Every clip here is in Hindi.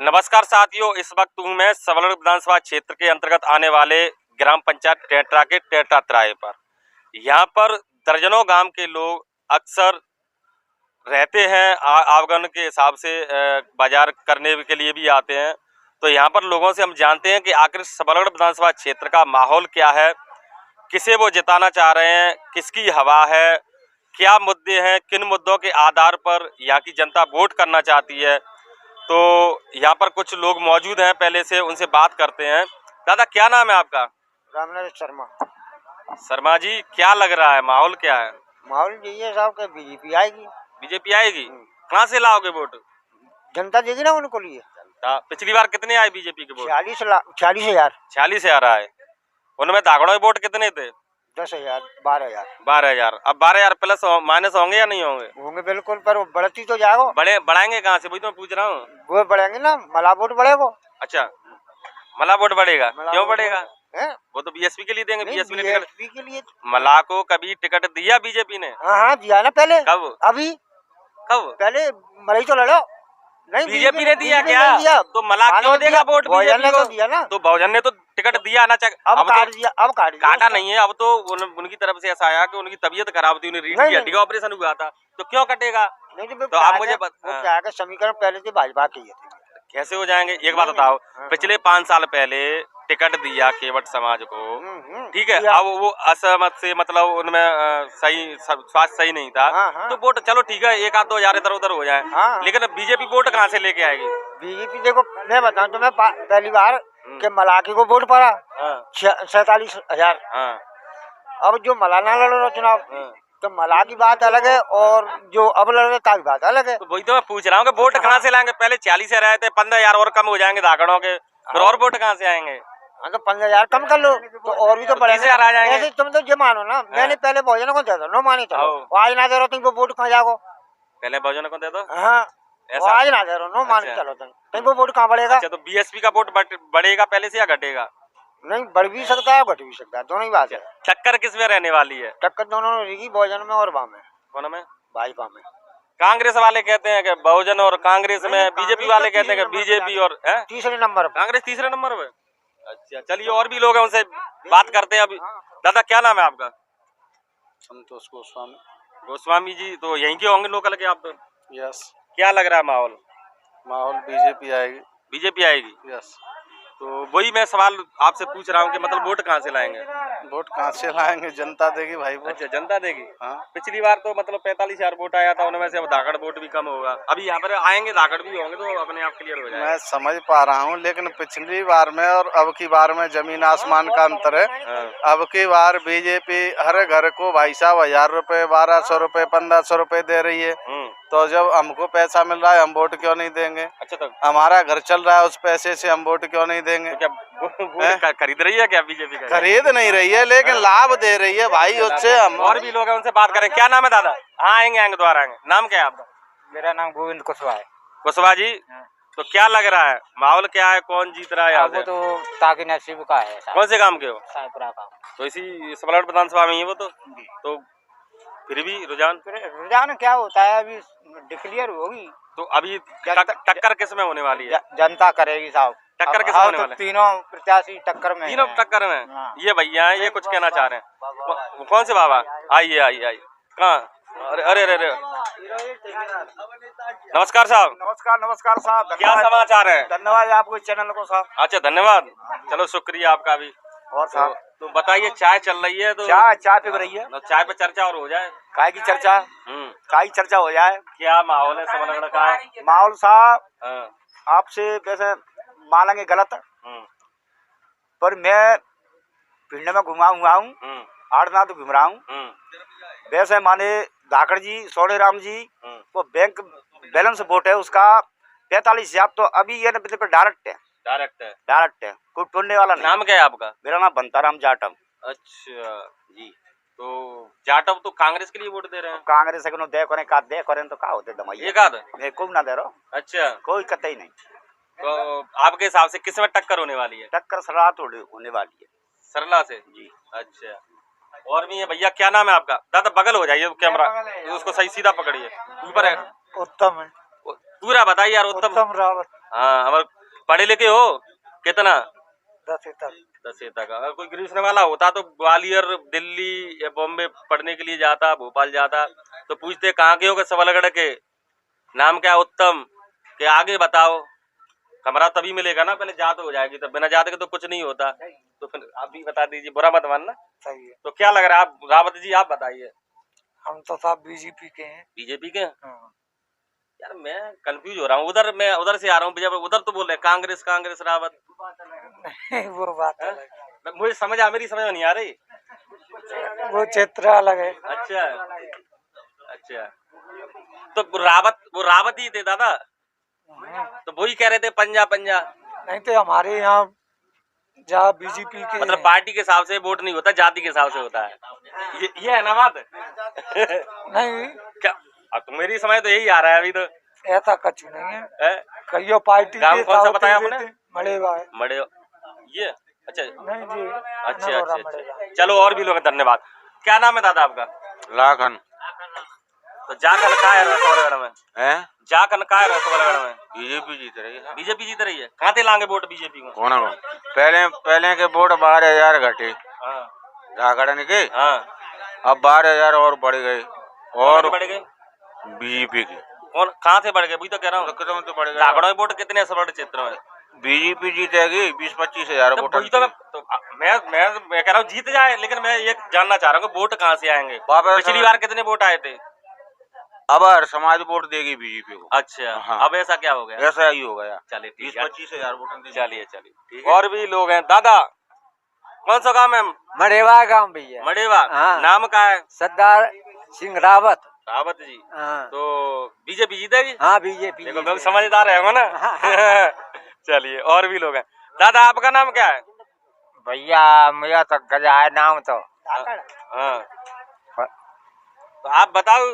नमस्कार साथियों, इस वक्त हूँ मैं सबलगढ़ विधानसभा क्षेत्र के अंतर्गत आने वाले ग्राम पंचायत टेटरा के टेटरा तिराहे पर। यहाँ पर दर्जनों गांव के लोग अक्सर रहते हैं, आवागमन के हिसाब से बाजार करने के लिए भी आते हैं। तो यहाँ पर लोगों से हम जानते हैं कि आखिर सबलगढ़ विधानसभा क्षेत्र का माहौल क्या है, किसे वो जिताना चाह रहे हैं, किसकी हवा है, क्या मुद्दे हैं, किन मुद्दों के आधार पर यहाँ की जनता वोट करना चाहती है। तो यहाँ पर कुछ लोग मौजूद हैं, पहले से उनसे बात करते हैं। दादा, क्या नाम है आपका? रामनरेश शर्मा। शर्मा जी, क्या लग रहा है, माहौल क्या है? माहौल यही है साहब के बीजेपी आएगी। बीजेपी आएगी? कहाँ से लाओगे वोट? जनता देगी ना उनको लिए। पिछली बार कितने आए बीजेपी के वोट? 40,000। 40,000 आए। उनमें दागड़ों के वोट कितने थे? 10,000, 12,000। 12,000। अब 12,000 प्लस माइनस होंगे या नहीं होंगे? होंगे बिल्कुल, पर वो बढ़ती तो जाएगा। बढ़ाएंगे कहाँ से, वही तो मैं पूछ रहा हूँ। वो बढ़ेंगे ना, मला वोट बढ़ेगा। अच्छा, मला वोट बढ़ेगा? क्यों बढ़ेगा? वो तो बीएसपी के लिए देंगे। बीएसपी ने बीजेपी के लिए मला को कभी टिकट दिया बीजेपी ने? हाँ दिया ना पहले। कब? अभी कब? पहले मलाई तो लड़ो नहीं, बीजेपी ने दिया क्या? तो मला क्यों देगा वोट बीजेपी को? दिया ना। तो बहुजन ने तो टिकट दिया ना। अब काट दिया, अब काटा नहीं है। अब तो उनकी तरफ से ऐसा आया कि उनकी तबीयत खराब थी, उन्हें रीढ़ की हड्डी का ऑपरेशन हुआ था, तो क्यों कटेगा? नहीं तो आप मुझे क्या है, समीकरण पहले से भाजपा की है। कैसे हो जाएंगे? एक बात बताओ, पिछले 5 साल पहले टिकट दिया केवट समाज को, ठीक है, अब वो असहमत से, मतलब उनमें सही स्वास्थ्य सही नहीं था, तो वोट चलो ठीक है, 1-2 हजार इधर उधर हो जाए, लेकिन बीजेपी वोट कहाँ से लेके आएगी? बीजेपी देखो, मैं बताऊं तो मैं पहली बार के मलाकी को वोट पड़ा 47,000। अब जो मला ना लड़ रहा चुनाव, तो मला की बात अलग है और जो अब लड़ रहे की बात अलग है। तो वही तो मैं पूछ रहा हूँ कि वोट कहाँ से लाएंगे? पहले 40 रहे थे, 15,000 और कम हो जाएंगे दागड़ों के, फिर और वोट कहाँ से आएंगे? हाँ तो 15,000 कम कर लो तो और भी तो बढ़ेंगे। आ जाएंगे। ऐसे तुम तो ये मानो ना, मैंने पहले बहुजन को दे दो, नो मानी चलो, आज ना दे रहा तुमको वोट कहाँ जाओ? पहले बहुजन को दे दो। हाँ, आज ना दे रहा, नो मान के चलो, तुमको वोट कहाँ बढ़ेगा? अच्छा, तो बीएसपी का वोट बढ़ेगा पहले से या घटेगा? नहीं, बढ़ भी सकता है, घट भी सकता है, दोनों ही बात है। टक्कर किस में रहने वाली है? टक्कर दोनों में रहेगी, बहुजन में और वाम में। कौन में? भाजपा में। कांग्रेस वाले कहते हैं कि बहुजन और कांग्रेस में, बीजेपी वाले कहते हैं कि बीजेपी और तीसरे नंबर पर कांग्रेस तीसरे नंबर पे। अच्छा, चलिए और भी लोग हैं, उनसे बात करते हैं अभी। दादा, क्या नाम है आपका? संतोष गोस्वामी। गोस्वामी जी, तो यहीं के होंगे लोकल के आप तो? यस। क्या लग रहा है माहौल? माहौल बीजेपी आएगी। बीजेपी आएगी? यस। तो वही मैं सवाल आपसे पूछ रहा हूँ कि मतलब वोट कहाँ से लाएंगे? वोट कहाँ से लाएंगे? जनता देगी भाई वोट। अच्छा, जनता देगी। हाँ। पिछली बार तो मतलब 45,000 वोट आया था, उनमें से अब दागड़ वोट भी कम होगा। अभी यहाँ पर आएंगे, दागड़ भी होंगे, तो अपने आप क्लियर हो जाएगा। मैं समझ पा रहा हूँ, लेकिन पिछली बार में और अब की बार में जमीन आसमान का अंतर है। अब की बार बीजेपी हर घर को भाई साहब 1,000 रुपए, 1,200 रुपए, 1,500 रुपए दे रही है। तो जब हमको पैसा मिल रहा है, हम वोट क्यों नहीं देंगे? अच्छा, तो हमारा घर चल रहा है, उस पैसे से हम वोट क्यों नहीं देंगे? तो क्या खरीद रही है क्या बीजेपी का? खरीद नहीं रही है, लेकिन लाभ दे रही है भाई, उससे हम। और भी लोग हैं, उनसे बात करें। क्या नाम है दादा? हाँ, आएंगे दोबारा आएंगे। नाम क्या है आपका? मेरा नाम गोविंद कुशवाहा है। कुशवाहा जी, तो क्या लग रहा है, माहौल क्या है, कौन जीत रहा है यहाँ से? वो तो ताकि नसीब का है। कौन से काम के हो? सायपुरा का। तो इसी सबलगढ़ विधानसभा में ही वो तो फिर भी रुझान क्या होता है, अभी डिक्लेयर होगी तो अभी टक्कर किस में होने वाली है? जनता करेगी साहब। टक्कर किस में होने वाली है? तीनों प्रत्याशी टक्कर में। तीनों टक्कर में। ये भैया हैं, ये कुछ कहना चाह रहे हैं। कौन से बाबा? आइए आइए आइए। कहाँ? अरे अरे अरे, नमस्कार साहब। नमस्कार साहब। क्या समाचार है? धन्यवाद आपको इस चैनल को साहब। अच्छा, धन्यवाद। चलो, शुक्रिया आपका भी। और साहब तो बताइए, चाय चल रही है तो? चाय पी रही है। चाय पे चर्चा और हो जाए। काय की चर्चा? काय की चर्चा हो जाए। क्या माहौल है सबलगढ़ का? माहौल साहब आपसे वैसे मानेंगे गलत, पर मैं पिंड में घुमा हुआ हूँ, 8 तो घूम रहा हूँ। वैसे माने धाकड़ जी, सोने राम जी को बैंक बैलेंस वोट है उसका 45,000, तो अभी ये डायरेक्ट है, कोई टूटने वाला नहीं। नाम क्या है आपका? मेरा नाम बंताराम जाटव। अच्छा जी, तो जाटव तो कांग्रेस के लिए वोट दे रहे हैं? कांग्रेस के दे करें तो क्या होते दमाई एक आध कोई ना दे रहा। अच्छा, कोई कतई नहीं। तो आपके हिसाब से किस में टक्कर होने वाली है? टक्कर सरला होने वाली है। सरला से जी? अच्छा, और भी है भैया। क्या नाम है आपका? दादा बगल हो जाइए कैमरा, उसको सही सीधा पकड़िए, ऊपर है। उत्तम है। पूरा बताइए यार। उत्तम रावत। हाँ, हमारे पढ़े लिखे हो कितना? 10वीं तक। 10वीं तक। अगर कोई ग्रेजुएशन वाला होता तो ग्वालियर, दिल्ली या बॉम्बे पढ़ने के लिए जाता, भोपाल जाता, तो पूछते कहाँ के हो? कि सबलगढ़ के। नाम क्या? उत्तम। के आगे बताओ। कमरा तभी मिलेगा ना, पहले जात हो जाएगी, तब बिना जात के तो कुछ नहीं होता। तो फिर आप भी बता दीजिए, बुरा मत मानना। सही है। तो क्या लग रहा है आप रावत जी, आप बताइए। हम तो सब बीजेपी के हैं। बीजेपी के? यार मैं कंफ्यूज हो रहा हूँ। मैं उधर से आ रहा हूँ, उधर तो बोल रहे कांग्रेस कांग्रेस रावत। वो बात अलग है। मुझे मेरी समझ में नहीं आ रही। वो क्षेत्र अलग है। अच्छा अच्छा। तो वो रावत ही थे दादा, तो वही कह रहे थे पंजा पंजा। नहीं तो हमारे यहाँ जहाँ बीजेपी के मतलब पार्टी के हिसाब से वोट नहीं होता, जाति के हिसाब से होता है। ये है ना बात? नहीं क्या? अब तो मेरी समझ तो यही आ रहा है अभी तो। ऐसा कुछ नहीं है। कईयों पार्टी गाँव कौन सा बताया आपने? मड़ेवा है। मड़े ये? अच्छा नहीं जी। अच्छा अच्छा। चलो और भी लोग हैं, धन्यवाद। क्या नाम है दादा आपका? लाखन। तो जाखन का है रसोलगढ़ में? हैं? जाखन का है रसोलगढ़ में? बीजेपी जीत रही है। बीजेपी जीत रही है। कहाँ थे लांगे वोट बीजेपी को? कौन को? पहले के वोट 12,000 घटे हाँ झाकड़न के। हाँ। अब 12,000 और बढ़ गए। और बढ़ गए बीजेपी की। कौन कहाँ से बढ़ गए? वही तो कह रहा हूँ। तो बढ़ गए। झाकड़ों में वोट कितने सबड़ क्षेत्र में? बीजेपी जीतेगी 20-25 हजार वोट। वही तो मैं कह रहा हूँ जीत जाए, लेकिन मैं ये जानना चाह रहा हूँ वोट कहाँ से आएंगे? पिछली बार कितने वोट आए थे? अब हर समाज वोट देगी बीजेपी को। अच्छा हाँ। अब ऐसा क्या हो गया? ऐसा ही हो गया। चलिए 20-25 हजार वोट। चलिए और भी लोग हैं। दादा कौन सा गाँव है? मड़ेवा गाँव भैया। मड़ेवा। हाँ। नाम का है? सरदार सिंह रावत। रावत जी। हाँ। तो बीजेपी जीतेगी? हाँ बीजेपी। देखो लोग समझदार है ना। चलिए और भी लोग हैं। दादा आपका नाम क्या है? भैया मुझे तो गजा है नाम तो। हाँ। तो आप बताओ।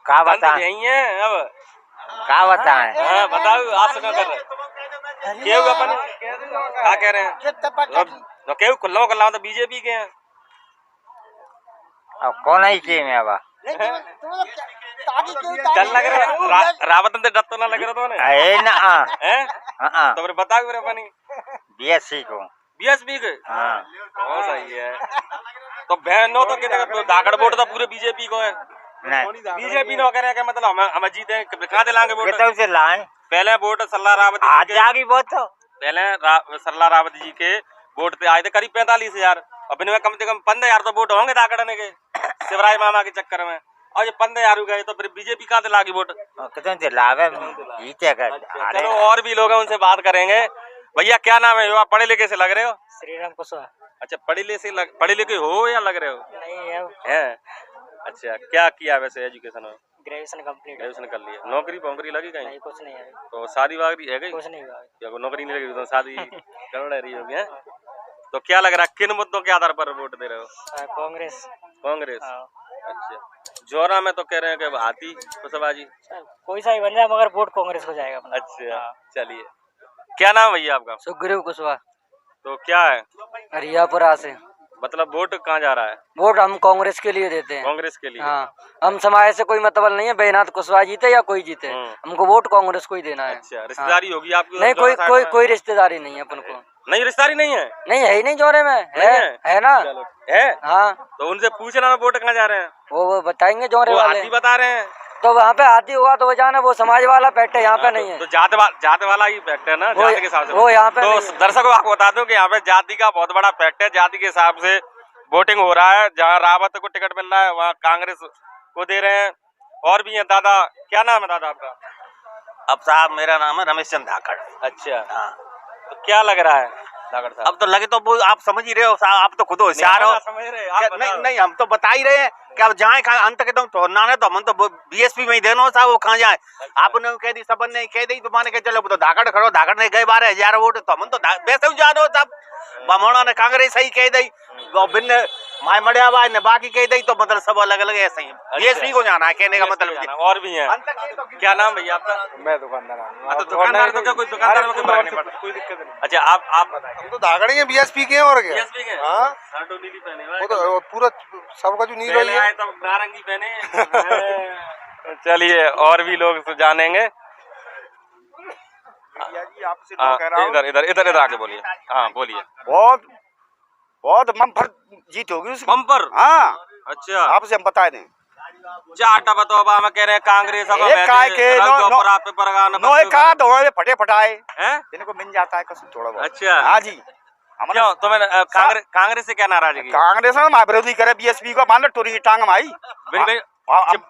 क्या बताएं? यही है अब। क्या बताएं? हाँ बताओ, आप सुना कर रहे क्यों अपन क्या कह रहे हैं? तो क्यों कुल्ला तो बीजेपी के हैं। अब कौन ही के में अब चल लग रहा रावत से डर तो ना लग रहा तो है ना। हैं? तो फिर बताओ फिर अपनी बीएससी को। बीएसपी के? हाँ। बहुत सही है। तो बहनों तो कितने तो धाकड़ वोट तो पूरे बीजेपी को है। नहीं बीजेपी नो कह रहे हैं कि मतलब हम जीते कहाँ दिलाएंगे वोट? कितने से लाए? पहले वोट सल्ला रावत जी आज के, जागी बहुत तो। पहले सल्ला रावत जी के वोट पे आए थे करीब 45,000। अब इनमें कम से कम 15,000 तो वोट होंगे धाकड़ने के शिवराज मामा के चक्कर में। और ये 15,000 गए तो फिर बीजेपी कहाँ से लागी वोट? कितने से लावे जीतेगा। चलो और भी लोग हैं, उनसे बात करेंगे। भैया क्या नाम है? आप पढ़े लिखे से लग रहे हो? श्रीराम कुशवाहा। अच्छा पढ़े लिखे हो या लग रहे हो? नहीं है। अच्छा क्या किया वैसे एजुकेशन में? Graduation complete. ग्रेजुएशन कर लिया। नौकरी वोकरी लगी कहीं? नहीं कुछ नहीं है। तो शादी वादी है गई? कुछ नहीं हुआ। क्या नौकरी नहीं लगी तो शादी कर रही होगी है? तो क्या लग रहा है किन मुद्दों के आधार पर वोट दे रहे हो? कांग्रेस। कांग्रेस। अच्छा जोरा में तो कह रहे हैं कि हाथी कुशवाहा कोई सा ही बन जाए मगर वोट कांग्रेस को जाएगा। अच्छा चलिए क्या नाम भैया आपका? सुग्रीव कुशवाहा। तो क्या है? हरियापुरा से। मतलब वोट कहाँ जा रहा है? वोट हम कांग्रेस के लिए देते हैं। कांग्रेस के लिए? हाँ हम समाज से कोई मतलब नहीं है, बैनाथ कुशवाहा जीते या कोई जीते, हमको वोट कांग्रेस को ही देना है। अच्छा रिश्तेदारी होगी आपकी? नहीं कोई रिश्तेदारी नहीं है अपन को। नहीं रिश्तेदारी नहीं है? नहीं है ही नहीं जोरे में है ना। है हाँ तो उनसे पूछना वोट कहाँ जा रहे हैं? वो बताएंगे जोरे वाले। हाथी बता रहे हैं तो वहाँ पे हाथी होगा तो वो जाना, वो समाज वाला पैट है, यहाँ पे नहीं है। तो जात वाला ही फैक्ट है ना, जाति के हिसाब से वो यहाँ पे तो दर्शकों आपको बता दूं कि यहाँ पे जाति का बहुत बड़ा फैक्ट है। जाति के हिसाब से वोटिंग हो रहा है। जहाँ रावत को टिकट मिल रहा है वहाँ कांग्रेस को दे रहे हैं। और भी है। दादा क्या नाम है दादा आपका? अब साहब मेरा नाम है रमेश चंद धाकड़। अच्छा तो क्या लग रहा है धाकड़ साहब? अब तो लगे तो वो आप समझ ही रहे हो साहब, आप तो खुद होशियार हो। नहीं हम तो बता ही रहे हैं कि अब जाए अंत के तो ना तो हम तो बीएसपी में ही देना साहब, वो कहाँ जाए? आपने कह दी, सबन ने कह दी तो मान के चलो तो धाकड़ खड़ो, धाकड़ ने गए 12,000 वोट तो हम तो वैसे ही जानो साहब। बमोड़ा ने कांग्रेस सही कह दी, भिन्न माय मड़ियावा ने बाकी कह दी, तो मतलब सब अलग अलग ऐसे ही बीएसपी को जाना है कहने का मतलब। और भी है। क्या नाम भैया आपका? मैं दुकानदार हूँ। तो दुकानदार तो क्या कोई दुकानदार में कोई नहीं पड़ता? कोई दिक्कत नहीं। अच्छा आप बताइए। हम तो धाकड़ ही बीएसपी के हैं और क्या? बीएसपी के? हाँ शर्ट और नीली पहने हुए वो तो पूरा सबका जो नीला पहले ही है। आए तो नारंगी पहने। चलिए और भी लोग तो जानेंगे। भैया जी आपसे मैं कह रहा हूँ इधर इधर इधर इधर आके बोलिए। हाँ बोलिए। बहुत बहुत बम्पर जीत होगी उसकी। बम्पर। हाँ अच्छा आपसे हम बता दें। चाटा बताओ बा मैं कह रहे हैं कांग्रेस अब एक काय के नो एक का दो फटे फटाए हैं। इनको मिल जाता है कसम थोड़ा बहुत। अच्छा हाँ जी हमारा क्यों तुम्हें कांग्रेस से क्या नाराजगी? कांग्रेस में हमारे विरोधी करे बीएसपी को मान लो टोरी की टांग हमारी।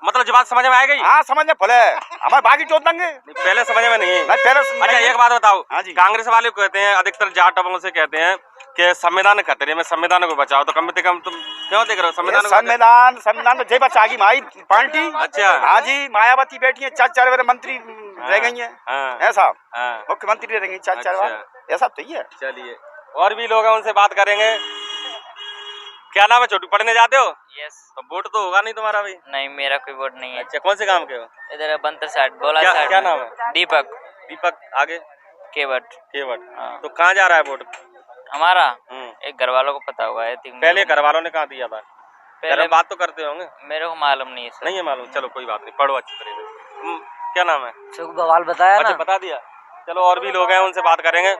मतलब जब बात समझ में आ गई। हाँ समझ में भले हमारे बाकी टोट देंगे। पहले समझ में नहीं। पहले अच्छा एक बात बताओ। हाँ जी। कांग्रेस वाले कहते हैं अधिकतर जाटों से कहते हैं कि संविधान खतरे में, संविधान को बचाओ, तो कम से कम तुम क्यों देख रहे हो संविधान? संविधान तो जय बचाएगी हमारी पार्टी। अच्छा हाँ जी मायावती बैठी है, 4 बार मंत्री रह गई है। ऐसा मुख्यमंत्री रह गई 4 बार, ऐसा तो ही है। चलिए और भी लोग हैं उनसे बात करेंगे। क्या नाम है छोटू, पढ़ने जाते हो? यस। तो वोट तो होगा नहीं तुम्हारा भी? नहीं मेरा कोई वोट नहीं है। अच्छा कौन से काम के हो? इधर बंतर साइड बोला साइड। क्या नाम है? दीपक। दीपक आगे केवट। केवट। तो कहाँ जा रहा है वोट हमारा? एक घर वालों को पता होगा। पहले घर वालों ने कहाँ दिया था? पहले बात तो करते होंगे। मेरे को मालूम नहीं है सर। नहीं है मालूम, चलो कोई बात नहीं, पढ़ो अच्छी तरह से। क्या नाम है? सुख बवाल बताया अच्छा बता दिया। चलो और भी लोग हैं उनसे बात करेंगे।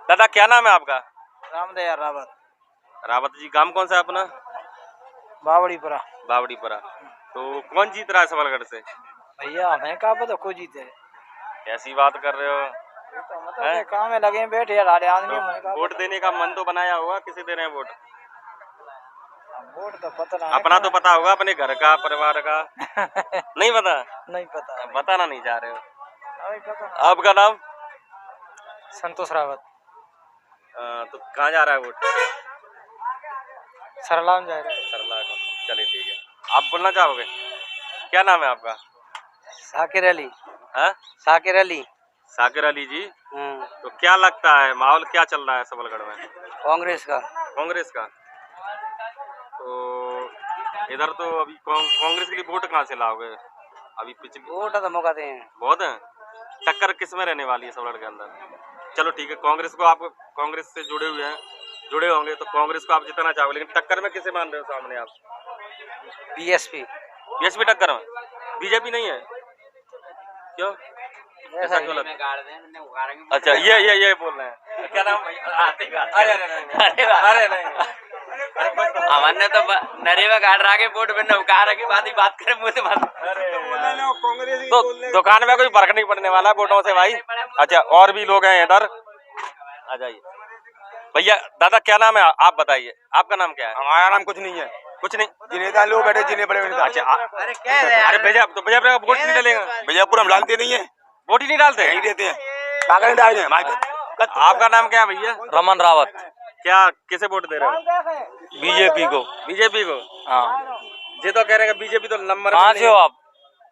दादा क्या नाम है आपका? रामदया रावत। रावत जी। काम कौन सा है अपना? बावड़ीपुरा। बावड़ीपुरा। तो कौन जीत रहा है सबलगढ़ से? भैया हमें कहा पता को जीते। कैसी बात कर रहे हो? तो मतलब काम में लगे बैठे यार आदमी। वोट देने का मन तो बनाया होगा, किसे दे रहे हैं वोट? वोट तो पता नहीं। अपना तो पता होगा, अपने घर का, परिवार का। नहीं पता? नहीं पता। बताना नहीं चाह रहे हो? नहीं पता। आपका नाम? संतोष रावत। तो कहाँ जा रहा है वोट? सरला में जा रहे। सरला का। चलिए ठीक है। आप बोलना चाहोगे? क्या नाम है आपका? साकिर अली। हाँ साकिर अली। साकिर अली जी। तो क्या लगता है माहौल क्या चल रहा है सबलगढ़ में? कांग्रेस का। कांग्रेस का। तो इधर तो अभी कांग्रेस के लिए वोट कहाँ से लाओगे? अभी पिछले वोट तो मौका दे हैं बहुत है। टक्कर किस में रहने वाली है सबलगढ़ के अंदर? चलो ठीक है, कांग्रेस को आप कांग्रेस से जुड़े हुए हैं, जुड़े होंगे तो कांग्रेस को आप जितना चाहोगे, लेकिन टक्कर में किसे मान रहे हो सामने आप? बीएसपी। बीएसपी टक्कर में? बीजेपी नहीं है? क्यों ऐसा क्यों लगता है? अच्छा ये बोल रहे हैं। क्या नाम? अरे नहीं हमने तो नरेगा काट रहा के वोट में नौकार की बात करे मुझे तो दुकान में कोई फर्क नहीं पड़ने वाला वोटों से भाई। अच्छा और भी लोग हैं इधर, आ जाइए। भैया दादा क्या नाम है? आप बताइए, आपका नाम क्या है? हमारा नाम कुछ नहीं है। कुछ नहीं? जिन्हें लोग बैठे जिन्हें बड़े बड़े। अच्छा अरे भैया वोट नहीं डालेगा? बीजापुर हम डालते नहीं है, वोट ही नहीं डालते? नहीं देते हैं। आपका नाम क्या है भैया? रमन रावत। क्या किसे वोट दे रहे हो? बीजेपी को। बीजेपी को? हाँ। ये तो कह रहे हैं बीजेपी तो नंबर कहाँ से हो आप?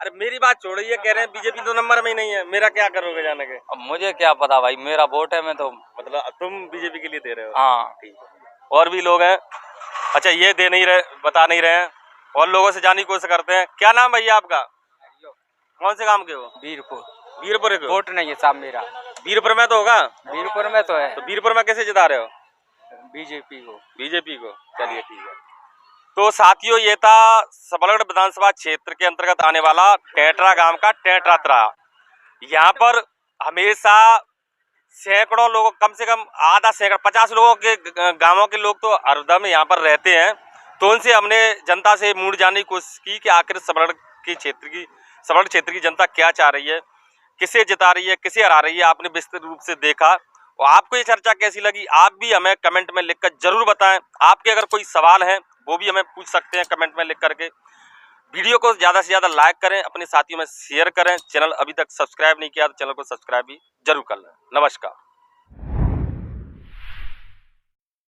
अरे मेरी बात छोड़िए, कह रहे हैं बीजेपी तो नंबर में ही नहीं है। मेरा क्या करोगे जाने के? अब मुझे क्या पता भाई, मेरा वोट है। मैं तो मतलब तुम बीजेपी के लिए दे रहे हो? हाँ ठीक है। और भी लोग हैं। अच्छा ये दे नहीं रहे, बता नहीं रहे हैं, और लोगों से जानने की कोशिश करते हैं। क्या नाम भैया आपका? कौन से काम के हो? वीरपुर। वीरपुर के? वोट नहीं है साहब मेरा। वीरपुर में तो होगा? वीरपुर में तो है। तो वीरपुर में कैसे जिता रहे हो? बीजेपी को। बीजेपी को। चलिए ठीक है। तो साथियों ये था सबलगढ़ विधानसभा क्षेत्र के अंतर्गत आने वाला टेटरा गांव का टेटरा त्रा। यहाँ पर हमेशा सैकड़ों लोगों, कम से कम आधा सैकड़ा 50 लोगों के गांवों के लोग तो हरदम यहाँ पर रहते हैं। तो उनसे हमने जनता से मूड जानने की कोशिश की कि आखिर सबलगढ़ क्षेत्र की जनता क्या चाह रही है, किसे जिता रही है, किसे हरा रही है। आपने विस्तृत रूप से देखा। और आपको ये चर्चा कैसी लगी आप भी हमें कमेंट में लिखकर जरूर बताएं। आपके अगर कोई सवाल है वो भी हमें पूछ सकते हैं कमेंट में लिख करके। वीडियो को ज़्यादा से ज़्यादा लाइक करें, अपने साथियों में शेयर करें। चैनल अभी तक सब्सक्राइब नहीं किया तो चैनल को सब्सक्राइब भी जरूर कर लें। नमस्कार।